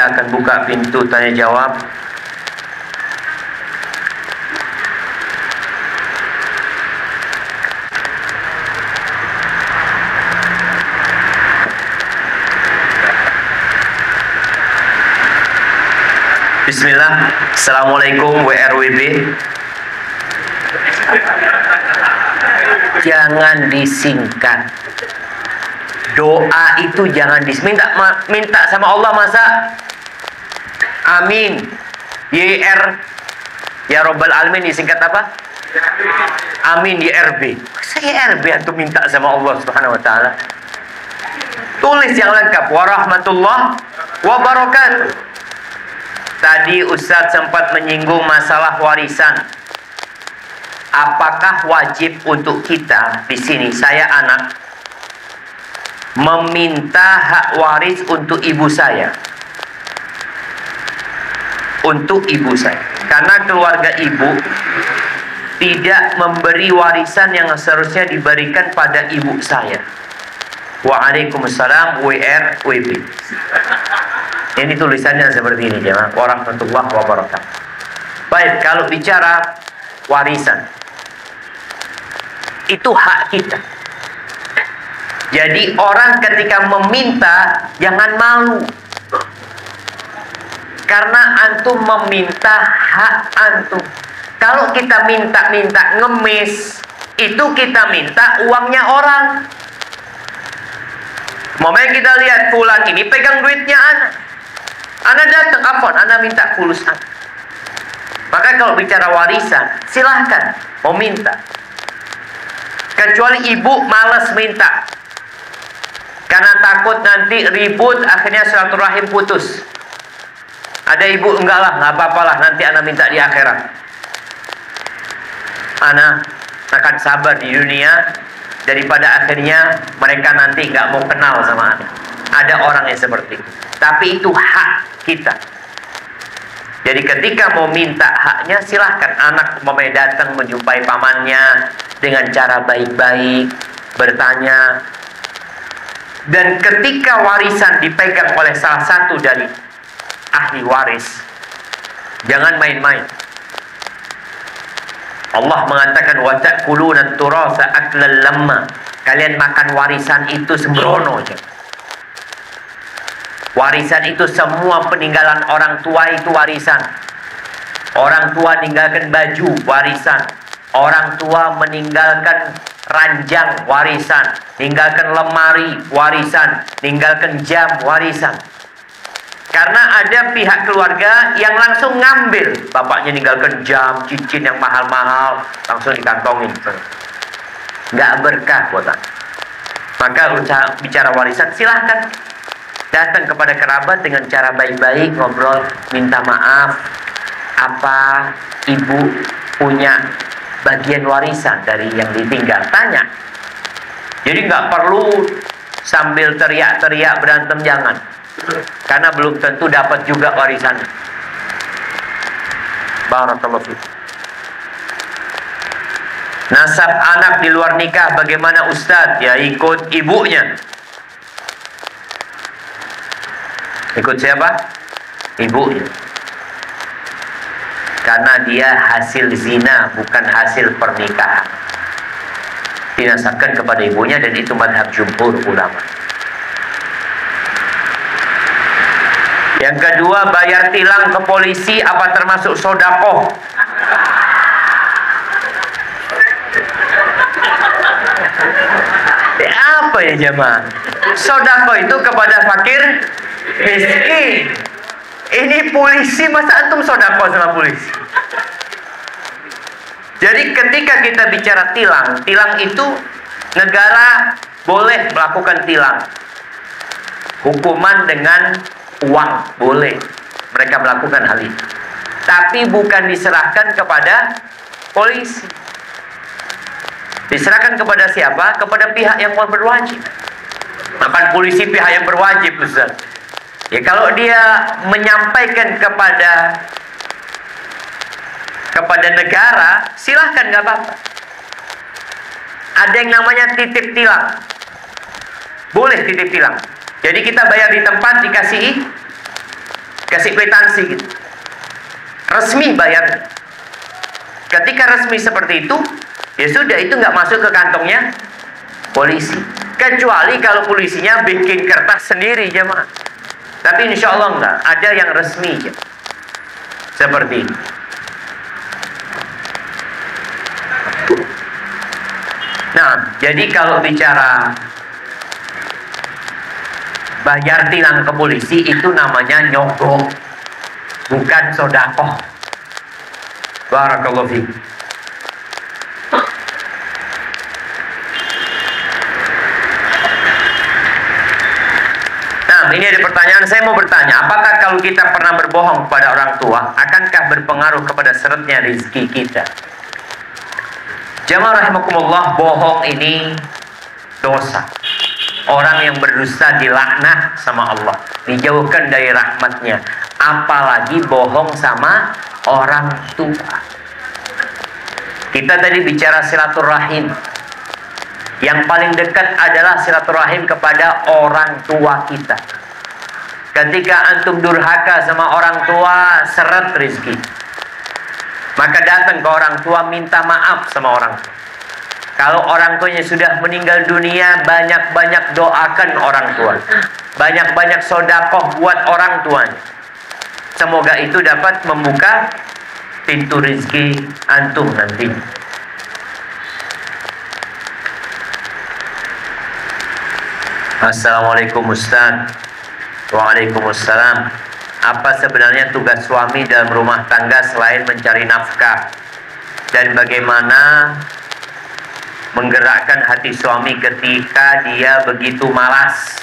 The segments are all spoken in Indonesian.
kita akan buka pintu tanya jawab. Bismillah. Assalamualaikum WRWB. Jangan disingkat. Doa itu jangan minta sama Allah masa amin. YR ya Rabbal Alamin disingkat apa? Amin YRB. Saya YRB atau minta sama Allah Subhanahu wa taala. Tulis yang lengkap warahmatullah wabarakatuh. Tadi Ustadz sempat menyinggung masalah warisan. Apakah wajib untuk kita di sini, saya anak, meminta hak waris untuk ibu saya? Untuk ibu saya. Karena keluarga ibu tidak memberi warisan yang seharusnya diberikan pada ibu saya. Waalaikumsalam WRWB. Ini tulisannya seperti ini, jemaah. Warahmatullahi wabarakatuh. Baik, kalau bicara warisan, itu hak kita. Jadi orang ketika meminta jangan malu. Karena antum meminta hak antum. Kalau kita minta-minta ngemis, itu kita minta uangnya orang. Momen kita lihat fulan ini pegang duitnya Ana datang, afwan, Ana minta fulus Ana. Maka kalau bicara warisan, silahkan mau minta. Kecuali ibu malas minta. Karena takut nanti ribut, akhirnya silaturahim putus. Ada ibu, enggak lah, nggak apa-apa lah, nanti Ana minta di akhirat. Ana akan sabar di dunia, daripada akhirnya mereka nanti nggak mau kenal sama Ana. Ada orang yang seperti itu. Tapi itu hak kita. Jadi ketika mau minta haknya, silahkan. Anak mau datang menjumpai pamannya dengan cara baik-baik, bertanya. Dan ketika warisan dipegang oleh salah satu dari ahli waris, jangan main-main. Allah mengatakan wa ta'kuluna turasa aklan lamma. Kalian makan warisan itu sembrono aja. Warisan itu semua peninggalan orang tua itu warisan. Orang tua meninggalkan baju, warisan. Orang tua meninggalkan ranjang, warisan. Meninggalkan lemari, warisan. Meninggalkan jam, warisan. Karena ada pihak keluarga yang langsung ngambil. Bapaknya meninggalkan jam, cincin yang mahal-mahal, langsung dikantongin. Nggak berkah buat anda. Maka bicara warisan, silahkan. Datang kepada kerabat dengan cara baik-baik, ngobrol, minta maaf. Apa ibu punya bagian warisan dari yang ditinggal? Tanya. Jadi nggak perlu sambil teriak-teriak berantem, jangan. Karena belum tentu dapat juga warisan. Barakallahu fiik. Nasab anak di luar nikah bagaimana Ustadz? Ya ikut ibunya. Ikut siapa? Ibunya. Karena dia hasil zina, bukan hasil pernikahan. Dinasabkan kepada ibunya, dan itu madhab jumhur ulama. Yang kedua, bayar tilang ke polisi apa termasuk sodakoh? Apa ya jemaah? Sodakoh itu kepada fakir miskin. Ini polisi, masa antum sodakoh sama polisi? Jadi ketika kita bicara tilang, tilang itu negara boleh melakukan tilang. Hukuman dengan uang boleh mereka melakukan hal itu. Tapi bukan diserahkan kepada polisi. Diserahkan kepada siapa? Kepada pihak yang berwajib. Bahkan polisi pihak yang berwajib, Ustaz. Ya kalau dia menyampaikan kepada negara, silahkan, nggak apa-apa. Ada yang namanya titip tilang. Boleh titip tilang. Jadi kita bayar di tempat, dikasih kasih kwitansi gitu. Resmi bayar. Ketika resmi seperti itu, ya sudah, itu nggak masuk ke kantongnya polisi. Kecuali kalau polisinya bikin kertas sendiri jemaah. Tapi insya Allah enggak, ada yang resmi ya. Seperti ini. Nah, jadi kalau bicara bayar tilang ke polisi itu namanya nyogok, bukan sodakoh. Barakallahu fiik. Nah, ini ada pertanyaan, saya mau bertanya, apakah kalau kita pernah berbohong kepada orang tua, akankah berpengaruh kepada seretnya rezeki kita? Jamaah rahimakumullah, bohong ini dosa. Orang yang berdusta dilaknat sama Allah, dijauhkan dari rahmatnya. Apalagi bohong sama orang tua. Kita tadi bicara silaturahim. Yang paling dekat adalah silaturahim kepada orang tua kita. Ketika antum durhaka sama orang tua, seret rezeki. Maka datang ke orang tua, minta maaf sama orang tua. Kalau orang tuanya sudah meninggal dunia, banyak-banyak doakan orang tua. Banyak-banyak sodakoh buat orang tuanya. Semoga itu dapat membuka pintu rezeki antum nanti. Assalamualaikum Ustaz. Waalaikumsalam. Apa sebenarnya tugas suami dalam rumah tangga selain mencari nafkah? Dan bagaimana menggerakkan hati suami ketika dia begitu malas?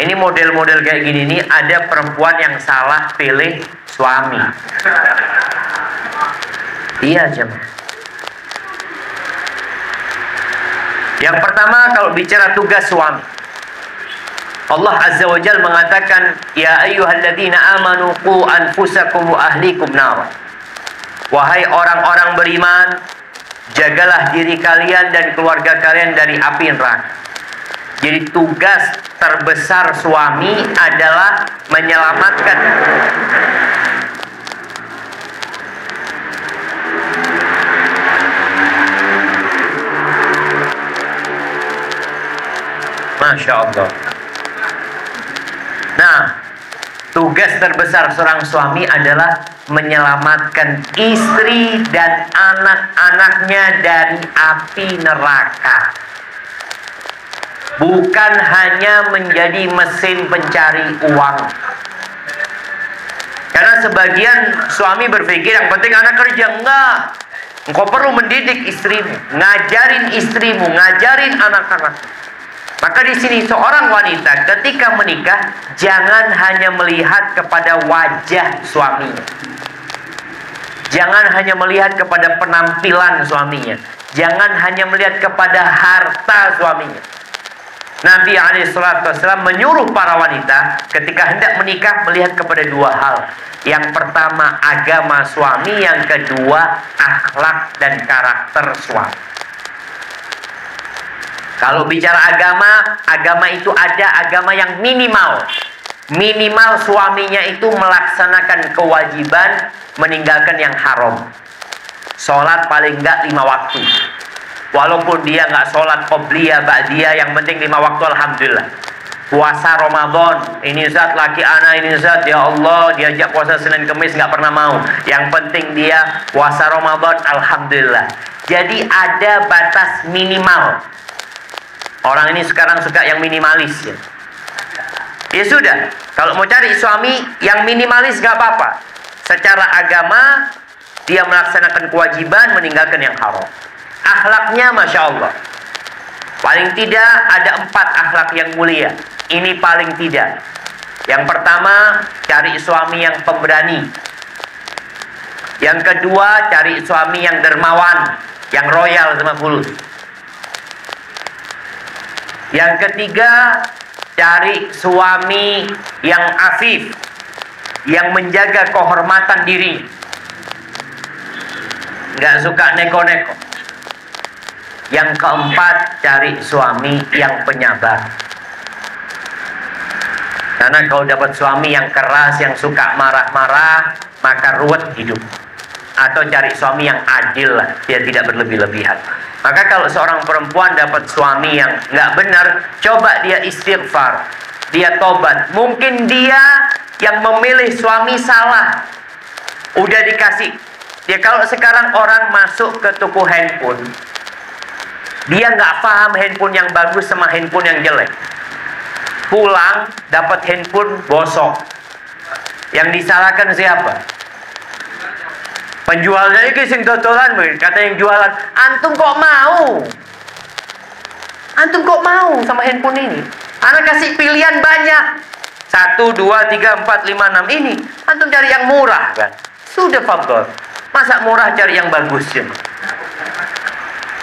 Ini model-model kayak gini nih, ada perempuan yang salah pilih suami. Iya jemaah. Yang pertama, kalau bicara tugas suami, Allah Azza wa Jalla mengatakan, ya ayyuhalladzina amanu qu anfusakum wa ahlikum nar. Wahai orang-orang beriman, jagalah diri kalian dan keluarga kalian dari api neraka. Jadi tugas terbesar suami adalah menyelamatkan Masya Allah. Nah, tugas terbesar seorang suami adalah menyelamatkan istri dan anak-anaknya dari api neraka. Bukan hanya menjadi mesin pencari uang. Karena sebagian suami berpikir yang penting anak kerja. Enggak. Engkau perlu mendidik istrimu, ngajarin istrimu, ngajarin anak-anak. Maka di sini seorang wanita ketika menikah jangan hanya melihat kepada wajah suaminya. Jangan hanya melihat kepada penampilan suaminya. Jangan hanya melihat kepada harta suaminya. Nabi SAW menyuruh para wanita ketika hendak menikah melihat kepada dua hal. Yang pertama agama suami, yang kedua akhlak dan karakter suami. Kalau bicara agama, agama itu ada agama yang minimal. Minimal suaminya itu melaksanakan kewajiban, meninggalkan yang haram. Sholat paling enggak 5 waktu. Walaupun dia enggak sholat qobliyah, ba'diyah, yang penting 5 waktu alhamdulillah. Puasa Ramadan, ini Ustaz laki anak, ini Ustaz ya Allah diajak puasa Senin Kemis enggak pernah mau. Yang penting dia puasa Ramadan alhamdulillah. Jadi ada batas minimal. Orang ini sekarang suka yang minimalis ya. Ya sudah, kalau mau cari suami yang minimalis gak apa-apa. Secara agama dia melaksanakan kewajiban, meninggalkan yang haram. Akhlaknya Masya Allah, paling tidak ada 4 akhlak yang mulia. Ini paling tidak. Yang pertama, cari suami yang pemberani. Yang kedua, cari suami yang dermawan, yang royal sama fulus. Yang ketiga, cari suami yang afif, yang menjaga kehormatan diri, nggak suka neko-neko. Yang keempat, cari suami yang penyabar. Karena kalau dapat suami yang keras, yang suka marah-marah, maka ruwet hidup. Atau cari suami yang adil lah, dia tidak berlebih-lebihan. Maka kalau seorang perempuan dapat suami yang nggak benar, coba dia istighfar, dia tobat. Mungkin dia yang memilih suami salah, udah dikasih. Ya kalau sekarang orang masuk ke toko handphone, dia nggak paham handphone yang bagus sama handphone yang jelek. Pulang dapat handphone bosok. Yang disalahkan siapa? Penjualnya ini sing dodolan, kata yang jualan, antum kok mau? Antum kok mau sama handphone ini? Anak kasih pilihan banyak. 1, 2, 3, 4, 5, 6 ini. Antum cari yang murah kan? Sudah fadhol. Masa murah cari yang bagus ya?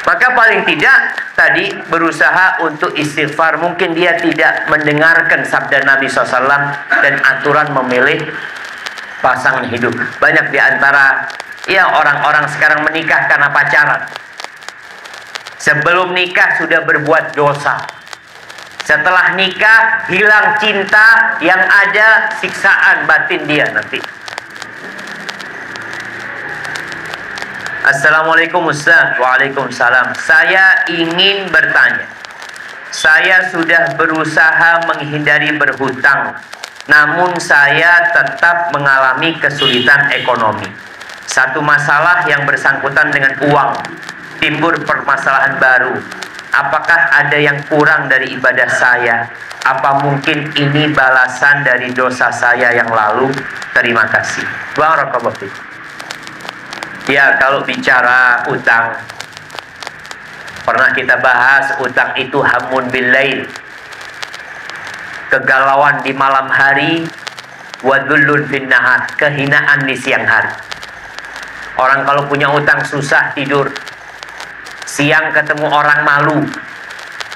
Maka paling tidak tadi berusaha untuk istighfar. Mungkin dia tidak mendengarkan sabda Nabi SAW dan aturan memilih pasangan hidup. Banyak di antara ya orang-orang sekarang menikah karena pacaran. Sebelum nikah sudah berbuat dosa. Setelah nikah hilang cinta, yang ada siksaan batin dia nanti. Assalamualaikum Ustaz. Waalaikumsalam. Saya ingin bertanya. Saya sudah berusaha menghindari berhutang, namun saya tetap mengalami kesulitan ekonomi. Satu masalah yang bersangkutan dengan uang, timbul permasalahan baru. Apakah ada yang kurang dari ibadah saya? Apa mungkin ini balasan dari dosa saya yang lalu? Terima kasih. Barakallahu fiik. Ya, kalau bicara utang, pernah kita bahas utang itu hamun billail, kegalauan di malam hari, wadullun fin nahar, kehinaan di siang hari. Orang kalau punya utang susah tidur. Siang ketemu orang malu,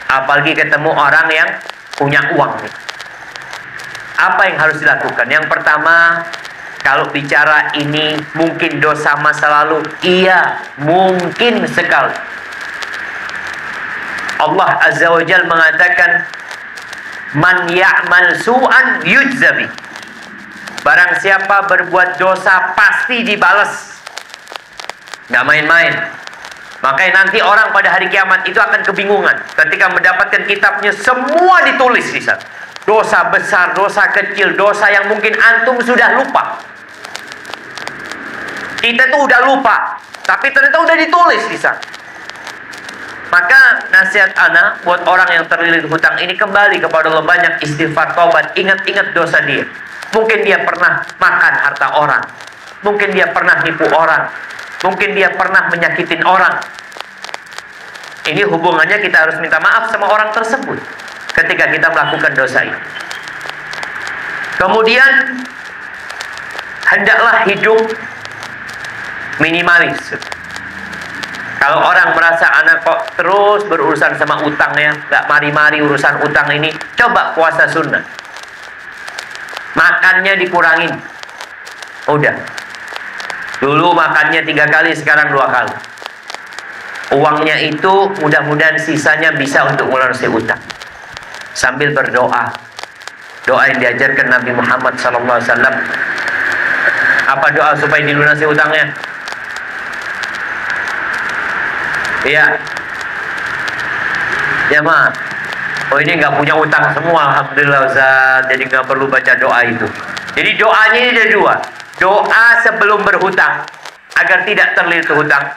apalagi ketemu orang yang punya uang. Apa yang harus dilakukan? Yang pertama, kalau bicara ini mungkin dosa masa lalu, iya, mungkin sekali. Allah Azza wa Jalla mengatakan, man ya'mal su'an yujzabi. Barang siapa berbuat dosa pasti dibalas. Nggak main-main. Makanya nanti orang pada hari kiamat itu akan kebingungan ketika mendapatkan kitabnya, semua ditulis di sana. Dosa besar, dosa kecil, dosa yang mungkin antum sudah lupa. Kita tuh udah lupa, tapi ternyata udah ditulis di sana. Maka nasihat ana buat orang yang terlilit hutang ini, kembali kepada Allah, banyak istighfar, taubat, ingat-ingat dosa dia. Mungkin dia pernah makan harta orang, mungkin dia pernah nipu orang, mungkin dia pernah menyakitin orang. Ini hubungannya kita harus minta maaf sama orang tersebut ketika kita melakukan dosa ini. Kemudian hendaklah hidup minimalis. Kalau orang merasa anak kok terus berurusan sama utangnya, gak mari-mari urusan utang ini, coba puasa sunnah. Makannya dikurangin. Udah. Dulu makannya 3 kali, sekarang 2 kali. Uangnya itu mudah-mudahan sisanya bisa untuk melunasi utang. Sambil berdoa. Doa yang diajarkan Nabi Muhammad SAW. Apa doa supaya dilunasi utangnya? Iya. Ya ma. Oh ini nggak punya utang semua, alhamdulillah Ustaz. Jadi nggak perlu baca doa itu. Jadi doanya ini ada 2. Doa sebelum berhutang agar tidak terlilit hutang,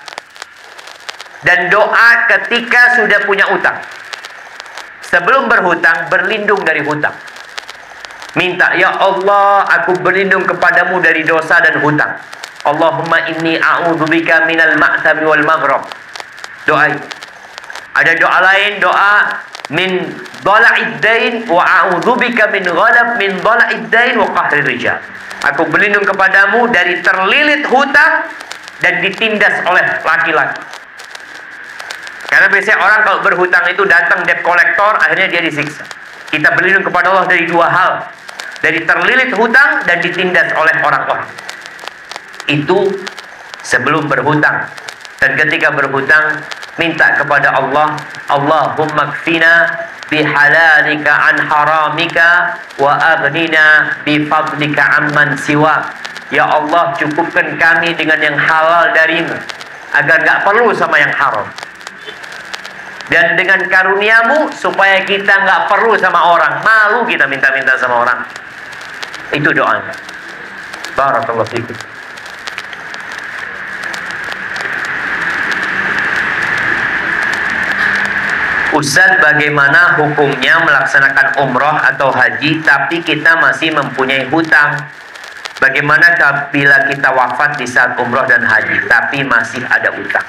dan doa ketika sudah punya utang. Sebelum berhutang, berlindung dari hutang. Minta, ya Allah, aku berlindung kepadamu dari dosa dan hutang. Allahumma inni a'udzubika minal ma'tami wal maghrab. Doa. Ada doa lain, doa min dhala'id dain wa a'udzubika min dhala'id dain wa qahri rijal. Aku berlindung kepadamu dari terlilit hutang dan ditindas oleh laki-laki. Karena biasanya orang kalau berhutang itu datang debt collector, akhirnya dia disiksa. Kita berlindung kepada Allah dari 2 hal. Dari terlilit hutang dan ditindas oleh orang-orang. Itu sebelum berhutang. Dan ketika berhutang, minta kepada Allah, Allahumma kfina bihalalika an haramika wa aghnina bifadlika amman siwa. Ya Allah, cukupkan kami dengan yang halal darimu agar gak perlu sama yang haram, dan dengan karuniamu supaya kita gak perlu sama orang, malu kita minta-minta sama orang. Itu doanya. Barakallahu fikum. Ustaz, bagaimana hukumnya melaksanakan umroh atau haji tapi kita masih mempunyai hutang? Bagaimana bila kita wafat di saat umroh dan haji tapi masih ada hutang?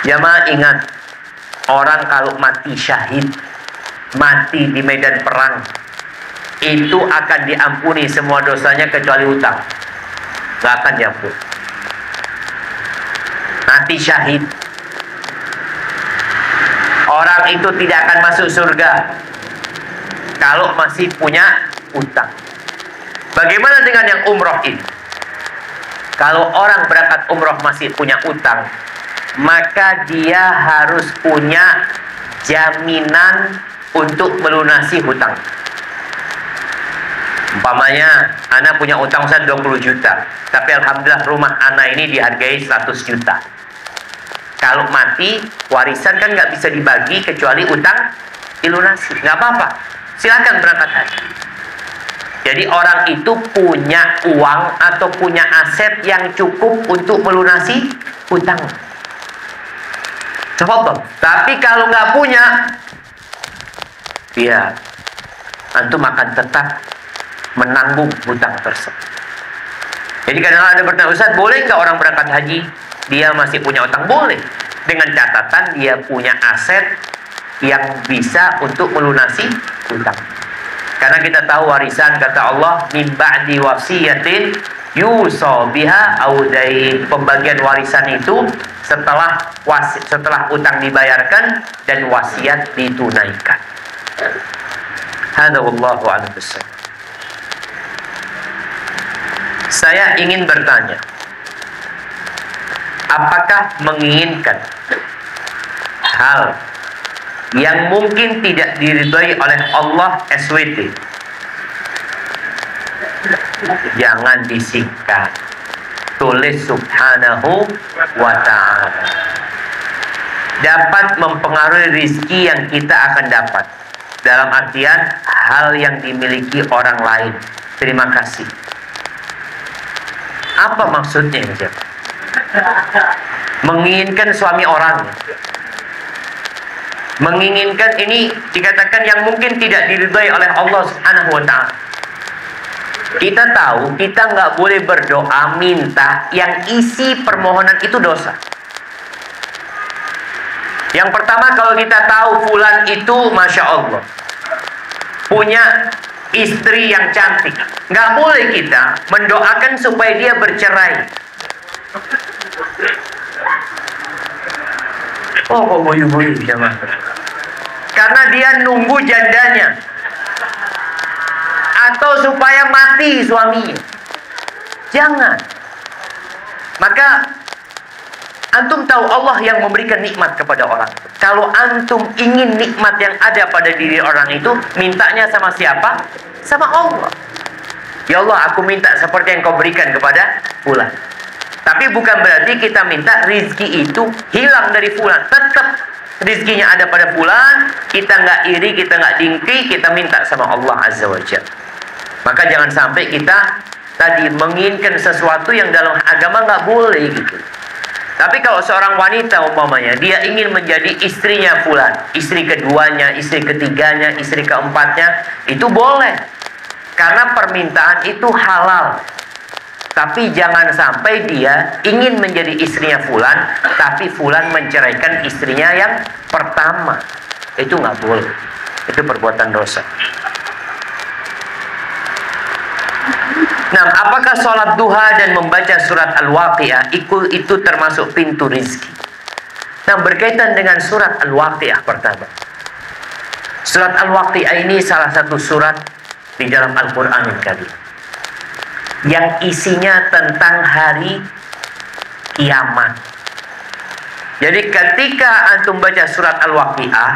Jamaah ingat, orang kalau mati syahid, mati di medan perang, itu akan diampuni semua dosanya kecuali hutang. Gak akan diampuni. Mati syahid, orang itu tidak akan masuk surga kalau masih punya utang. Bagaimana dengan yang umroh ini? Kalau orang berangkat umroh masih punya utang, maka dia harus punya jaminan untuk melunasi hutang. Umpamanya, Ana punya utang 20 juta, tapi alhamdulillah rumah Ana ini dihargai 100 juta. Kalau mati, warisan kan nggak bisa dibagi kecuali utang dilunasi. Nggak apa-apa, silakan berangkat haji. Jadi orang itu punya uang atau punya aset yang cukup untuk melunasi hutang. Coba. Tapi kalau nggak punya, ya antum akan tetap menanggung hutang tersebut. Jadi kadang-kadang ada bertanya, Ustaz, boleh nggak orang berangkat haji dia masih punya utang? Boleh, dengan catatan dia punya aset yang bisa untuk melunasi hutang. Karena kita tahu warisan, kata Allah, min ba'di wasiyatin yusa biha au dain. Pembagian warisan itu setelah utang dibayarkan dan wasiat ditunaikan. Hada wallahu a'lam bissawab. Saya ingin bertanya, apakah menginginkan hal yang mungkin tidak diridhai oleh Allah SWT? Jangan disingkat, tulis subhanahu wa ta'ala. Dapat mempengaruhi rizki yang kita akan dapat, dalam artian hal yang dimiliki orang lain. Terima kasih. Apa maksudnya? Menginginkan suami orang, menginginkan ini dikatakan yang mungkin tidak diridhai oleh Allah Subhanahu wa ta'ala. Kita tahu kita nggak boleh berdoa minta yang isi permohonan itu dosa. Yang pertama, kalau kita tahu fulan itu Masya Allah punya istri yang cantik, nggak boleh kita mendoakan supaya dia bercerai. Oh, kok boyu-boyu jamaah? Karena dia nunggu jandanya, atau supaya mati suaminya. Jangan. Maka antum tahu Allah yang memberikan nikmat kepada orang. Kalau antum ingin nikmat yang ada pada diri orang itu, mintanya sama siapa? Sama Allah. Ya Allah, aku minta seperti yang kau berikan kepada fulan. Tapi bukan berarti kita minta rizki itu hilang dari fulan. Tetap rizkinya ada pada fulan. Kita nggak iri, kita nggak dengki, kita minta sama Allah Azza wa Jalla. Maka jangan sampai kita tadi menginginkan sesuatu yang dalam agama nggak boleh gitu. Tapi kalau seorang wanita umpamanya dia ingin menjadi istrinya fulan, istri keduanya, istri ketiganya, istri keempatnya, itu boleh. Karena permintaan itu halal. Tapi jangan sampai dia ingin menjadi istrinya fulan, tapi fulan menceraikan istrinya yang pertama. Itu nggak boleh. Itu perbuatan dosa. Nah, apakah sholat duha dan membaca surat Al-Waqi'ah itu termasuk pintu rizki? Nah, berkaitan dengan surat Al-Waqi'ah pertama. Surat Al-Waqi'ah ini salah satu surat di dalam Al-Quranul Karim yang isinya tentang hari kiamat. Jadi ketika antum baca surat Al-Waqi'ah,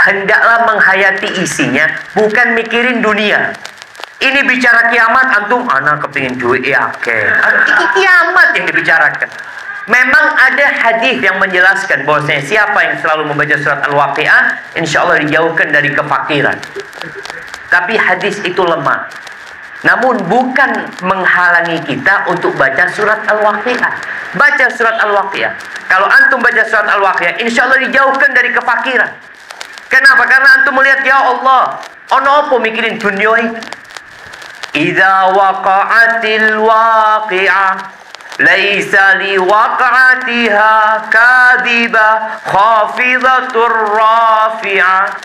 hendaklah menghayati isinya, bukan mikirin dunia. Ini bicara kiamat, antum anak kepingin duit ya, oke. Ini kiamat yang dibicarakan. Memang ada hadis yang menjelaskan bahwasanya siapa yang selalu membaca surat Al-Waqiah, insya Allah dijauhkan dari kefakiran. Tapi hadis itu lemah. Namun bukan menghalangi kita untuk baca surat Al-Waqiah. Baca surat Al-Waqiah. Kalau antum baca surat Al-Waqiah, insya Allah dijauhkan dari kefakiran. Kenapa? Karena antum melihat, ya Allah, ono apa mikirin dunia ini? Idza waqa'atil waqi'ah laisa liwaqa'atiha kadhiba khafidatur rafi'ah.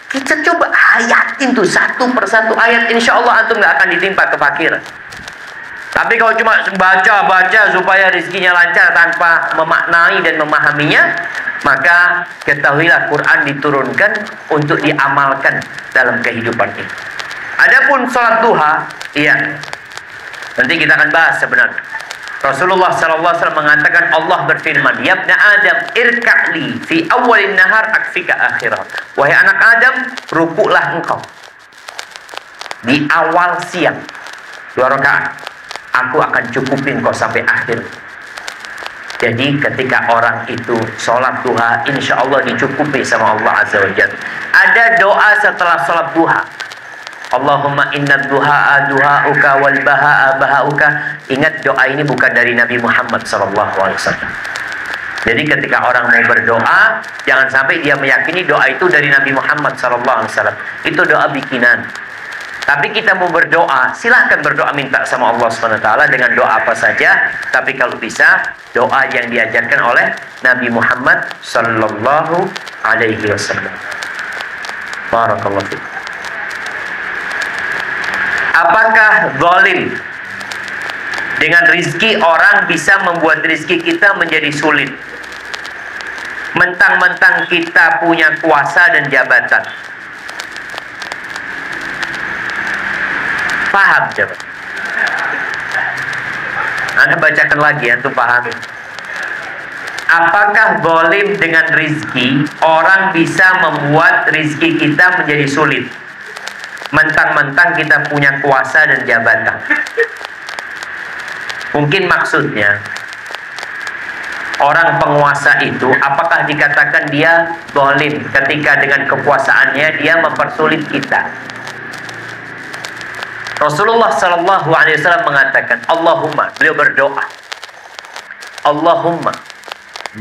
Kita coba hayatin tuh satu persatu ayat, insya Allah antum nggak akan ditimpa kefakiran. Tapi kalau cuma baca supaya rezekinya lancar tanpa memaknai dan memahaminya, maka ketahuilah Quran diturunkan untuk diamalkan dalam kehidupan ini. Adapun sholat duha, iya, nanti kita akan bahas sebenarnya. Rasulullah SAW mengatakan, Allah berfirman, ya ibna Adam, irka'li fi awalin nahar akfika akhirat. Wahai anak Adam, rukuklah engkau di awal siang 2 rakaat. Aku akan cukupin kau sampai akhir. Jadi ketika orang itu sholat duha, insya Allah dicukupi sama Allah Azza wa Jalla. Ada doa setelah sholat duha. Allahumma inna duha'a duha'uka wal baha'a baha'uka. Ingat, doa ini bukan dari Nabi Muhammad SAW. Jadi ketika orang mau berdoa, jangan sampai dia meyakini doa itu dari Nabi Muhammad SAW. Itu doa bikinan. Tapi kita mau berdoa, silahkan berdoa minta sama Allah SWT dengan doa apa saja. Tapi kalau bisa, doa yang diajarkan oleh Nabi Muhammad SAW. Barakallahu fiik. Apakah zalim dengan rizki orang bisa membuat rizki kita menjadi sulit? Mentang-mentang kita punya kuasa dan jabatan. Paham coba? Anda bacakan lagi, antum pahami. Apakah zalim dengan rizki orang bisa membuat rizki kita menjadi sulit? Mentang-mentang kita punya kuasa dan jabatan. Mungkin maksudnya, orang penguasa itu apakah dikatakan dia zalim ketika dengan kekuasaannya dia mempersulit kita? Rasulullah SAW mengatakan, Allahumma, beliau berdoa, Allahumma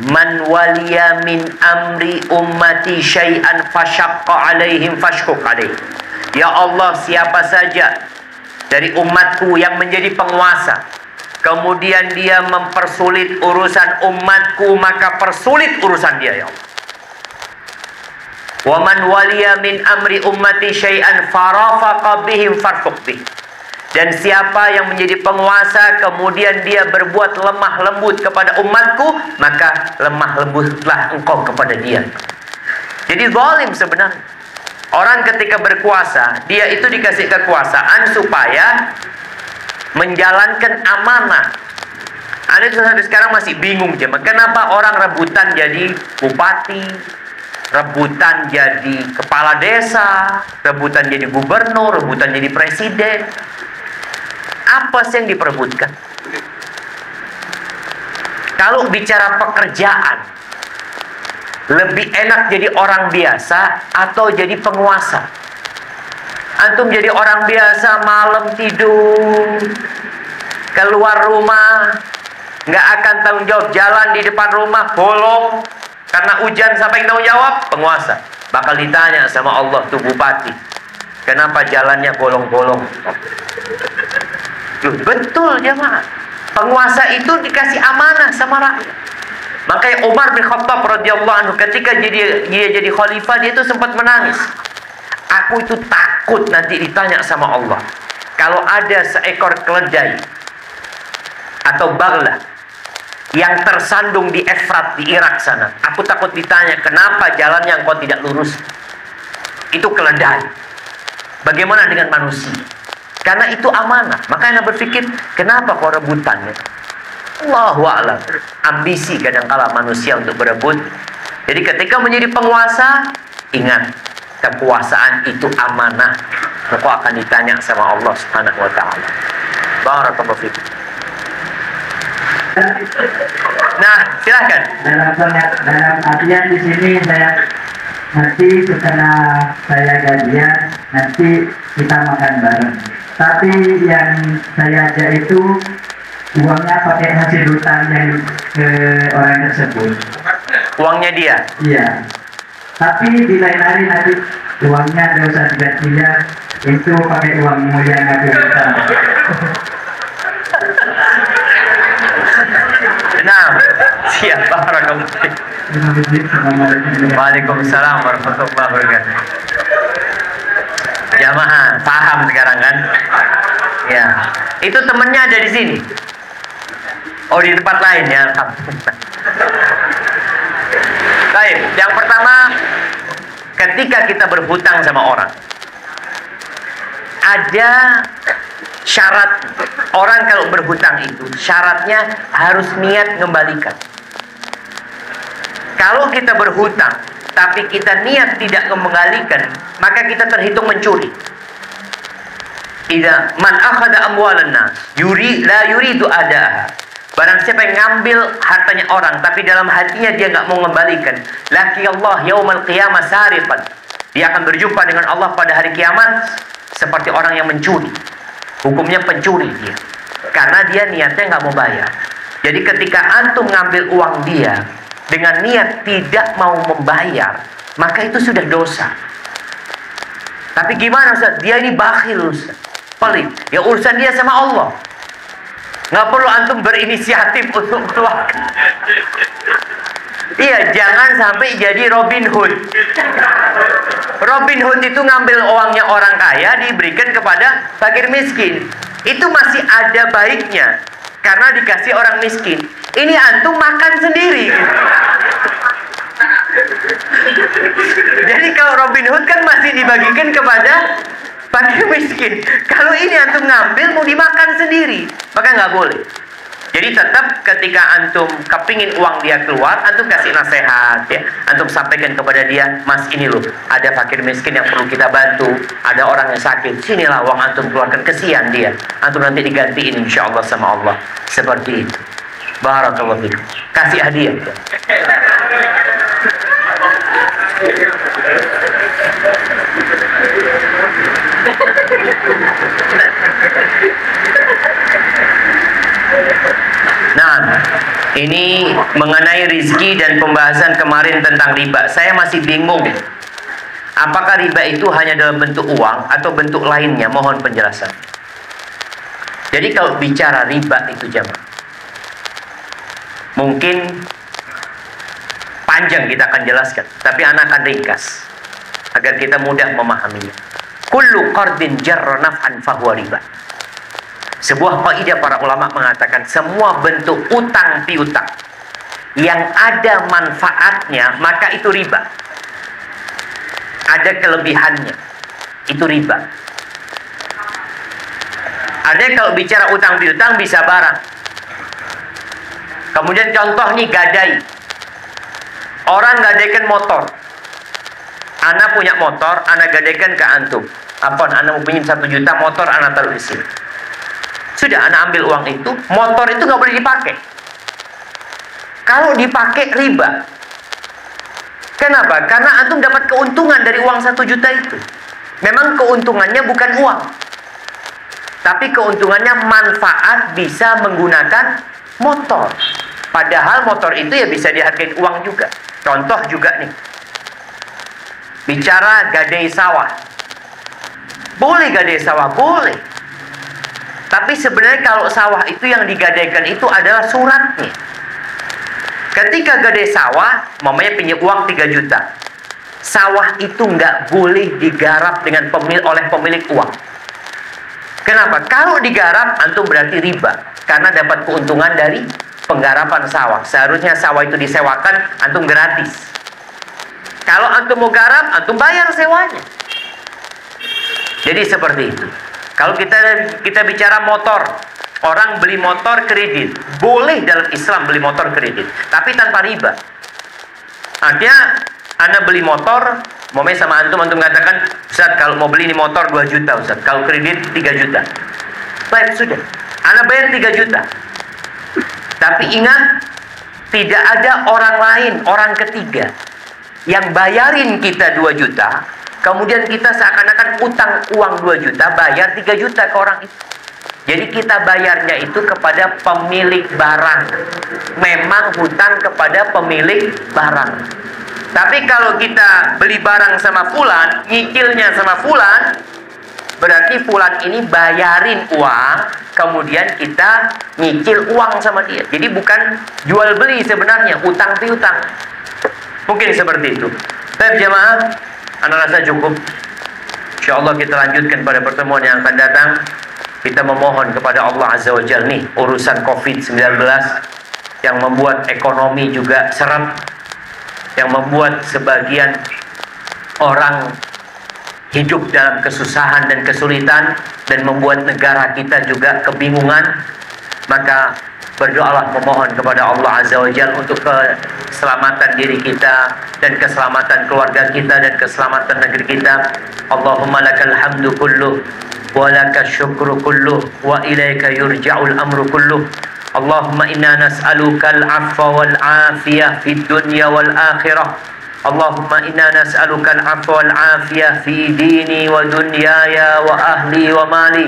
man waliya min amri ummati syai'an fashaqqa alaihim fashquq alaihim. Ya Allah, siapa saja dari umatku yang menjadi penguasa, kemudian dia mempersulit urusan umatku, maka persulit urusan dia, ya Allah. Wa man waliya min amri ummati syai'an farafaqa bihim farfuq bih. Dan siapa yang menjadi penguasa kemudian dia berbuat lemah lembut kepada umatku, maka lemah lembutlah engkau kepada dia. Jadi zalim sebenarnya. Orang ketika berkuasa, dia itu dikasih kekuasaan supaya menjalankan amanah. Anda sampai sekarang masih bingung, jemaah. Kenapa orang rebutan jadi bupati, rebutan jadi kepala desa, rebutan jadi gubernur, rebutan jadi presiden? Apa sih yang diperebutkan? Kalau bicara pekerjaan, lebih enak jadi orang biasa atau jadi penguasa? Antum jadi orang biasa, malam tidur, keluar rumah, nggak akan tanggung jawab, jalan di depan rumah bolong karena hujan, sampai tanggung jawab? Penguasa. Bakal ditanya sama Allah tuh bupati, kenapa jalannya bolong-bolong? Betul jemaah. Penguasa itu dikasih amanah sama rakyat. Makanya Umar bin Khattab radhiyallahu anhu ketika dia jadi khalifah, dia itu sempat menangis. Aku itu takut nanti ditanya sama Allah. Kalau ada seekor keledai atau bagla yang tersandung di Efrat di Irak sana, aku takut ditanya, kenapa jalannya engkau tidak lurus? Itu keledai. Bagaimana dengan manusia? Karena itu amanah. Makanya Anda berpikir, kenapa kau rebutan? Allahu a'lam. Ambisi kadangkala manusia untuk berebut. Jadi ketika menjadi penguasa, ingat, kekuasaan itu amanah. Engkau akan ditanya sama Allah Subhanahu wa taala. Barakallahu fikum. Nah, silakan. Dalam artian di sini saya nanti setelah saya gajian nanti kita makan bareng. Tapi yang saya ajak itu uangnya pakai hasil hutang yang ke orang tersebut. Uangnya dia? Iya. Tapi di lain hari nanti uangnya ada usah dia itu pakai uangmu yang hasil hutang. Nah, siap. Barakallahu fikum. Waalaikumsalam warahmatullahi wabarakatuh. Jamaah paham sekarang kan? Ya, itu temennya ada di sini. Oh, di tempat lain ya. Baik, yang pertama, ketika kita berhutang sama orang, ada syarat. Orang kalau berhutang itu syaratnya harus niat mengembalikan. Kalau kita berhutang tapi kita niat tidak mengembalikan, maka kita terhitung mencuri. Idza man akhadha amwalan nas yuridu adaha. Barang siapa yang ngambil hartanya orang tapi dalam hatinya dia nggak mau mengembalikan, laki Allah yaumal qiyamah sariqan. Dia akan berjumpa dengan Allah pada hari kiamat seperti orang yang mencuri. Hukumnya pencuri dia, karena dia niatnya nggak mau bayar. Jadi ketika antum ngambil uang dia dengan niat tidak mau membayar, maka itu sudah dosa. Tapi gimana Ustaz? Dia ini bakhil Ustaz, pelit. Ya urusan dia sama Allah. Nggak perlu antum berinisiatif untuk keluarkan. Iya, jangan sampai jadi Robin Hood. Robin Hood itu ngambil uangnya orang kaya diberikan kepada fakir miskin. Itu masih ada baiknya karena dikasih orang miskin. Ini antum makan sendiri. Jadi kalau Robin Hood kan masih dibagikan kepada fakir miskin. Kalau ini antum ngambil mau dimakan sendiri, maka nggak boleh. Jadi tetap ketika antum kepingin uang dia keluar, antum kasih nasihat ya. Antum sampaikan kepada dia, Mas ini loh, ada fakir miskin yang perlu kita bantu, ada orang yang sakit, sinilah uang antum keluarkan, kesian dia. Antum nanti digantiin insya Allah sama Allah. Seperti itu. Barakallahu fikum. Kasih hadiah. Nah, ini mengenai rizki dan pembahasan kemarin tentang riba. Saya masih bingung. Apakah riba itu hanya dalam bentuk uang atau bentuk lainnya? Mohon penjelasan. Jadi kalau bicara riba itu jamaah, mungkin panjang kita akan jelaskan, tapi anak akan ringkas agar kita mudah memahaminya. Kullu qardin jarra naf'an fahuwa riba. Sebuah kaidah para ulama mengatakan semua bentuk utang piutang yang ada manfaatnya maka itu riba. Ada kelebihannya, itu riba. Artinya kalau bicara utang piutang bisa barang. Kemudian contoh nih gadai. Orang gadaikan motor. Ana punya motor, ana gadaikan ke antum. Apa? Ana mau pinjam 1 juta motor, ana taruh di sini. Sudah, ana ambil uang itu, motor itu nggak boleh dipakai. Kalau dipakai riba. Kenapa? Karena antum dapat keuntungan dari uang 1 juta itu. Memang keuntungannya bukan uang, tapi keuntungannya manfaat bisa menggunakan motor. Padahal motor itu ya bisa dihargai uang juga. Contoh juga nih, bicara gadai sawah. Boleh gadai sawah, boleh. Tapi sebenarnya kalau sawah itu yang digadaikan itu adalah suratnya. Ketika gadai sawah, mamanya pinjam uang 3 juta. Sawah itu nggak boleh digarap dengan oleh pemilik uang. Kenapa? Kalau digarap, antum berarti riba. Karena dapat keuntungan dari penggarapan sawah. Seharusnya sawah itu disewakan, antum gratis. Kalau antum mau garap, antum bayar sewanya. Jadi seperti itu. Kalau kita bicara motor, orang beli motor kredit, boleh dalam Islam beli motor kredit, tapi tanpa riba. Artinya Anda beli motor, mau sama antum katakan, Ustaz kalau mau beli ini motor 2 juta Ustaz, kalau kredit 3 juta. Baik, sudah. Anda bayar 3 juta. Tapi ingat, tidak ada orang lain, orang ketiga yang bayarin kita 2 juta, kemudian kita seakan-akan utang uang 2 juta, bayar 3 juta ke orang itu. Jadi kita bayarnya itu kepada pemilik barang. Memang hutang kepada pemilik barang. Tapi kalau kita beli barang sama fulan, nyicilnya sama fulan, berarti fulan ini bayarin uang, kemudian kita nyicil uang sama dia. Jadi bukan jual beli sebenarnya, utang piutang. Mungkin seperti itu. Baik jemaah, Anda rasa cukup. InsyaAllah kita lanjutkan pada pertemuan yang akan datang. Kita memohon kepada Allah Azza wa Jalla nih, urusan COVID-19 yang membuat ekonomi juga seret, yang membuat sebagian orang hidup dalam kesusahan dan kesulitan, dan membuat negara kita juga kebingungan. Maka berdoalah, memohon kepada Allah Azza wa Jalla untuk keselamatan diri kita dan keselamatan keluarga kita dan keselamatan negeri kita. Allahumma lakal hamdu kulluh wa lakal syukru kulluh wa ilaika yurja'ul amru kulluh. Allahumma inna nas'alukal afwa wal afiyah fid dunya wal akhirah. Allahumma inna nas'alukal afwa wal afiyah fi dini wa dunyaya wa ahli wa mali.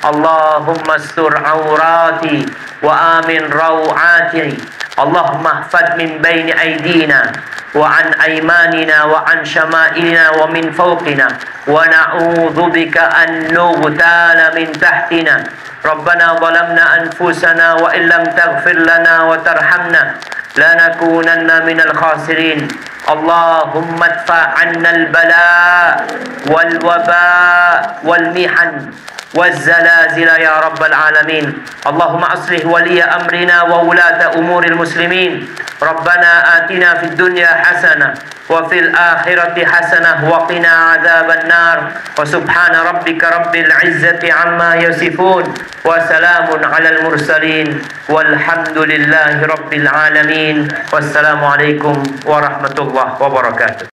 Allahumma astur awrati wa amin rawati. Allahumma ihfad min bayni aydina wa an aymanina wa an syama'ilina wa min fawqina wa na'udzu bika an nughtala min tahtina. Rabbana zalamna anfusana wa illam taghfir lana wa tarhamna lanakunanna minal khasirin. Allahumma adfa' 'anna al-bala' wal waba' wal mihan والزلازل يا رب العالمين. اللهم أصلح ولي أمرنا وولاة أمور المسلمين. ربنا آتنا في الدنيا حسنة وفي الآخرة حسنة وقنا عذاب النار. وسبحان ربك رب العزة عما يصفون وسلام على المرسلين والحمد لله رب العالمين. والسلام عليكم ورحمة الله وبركاته.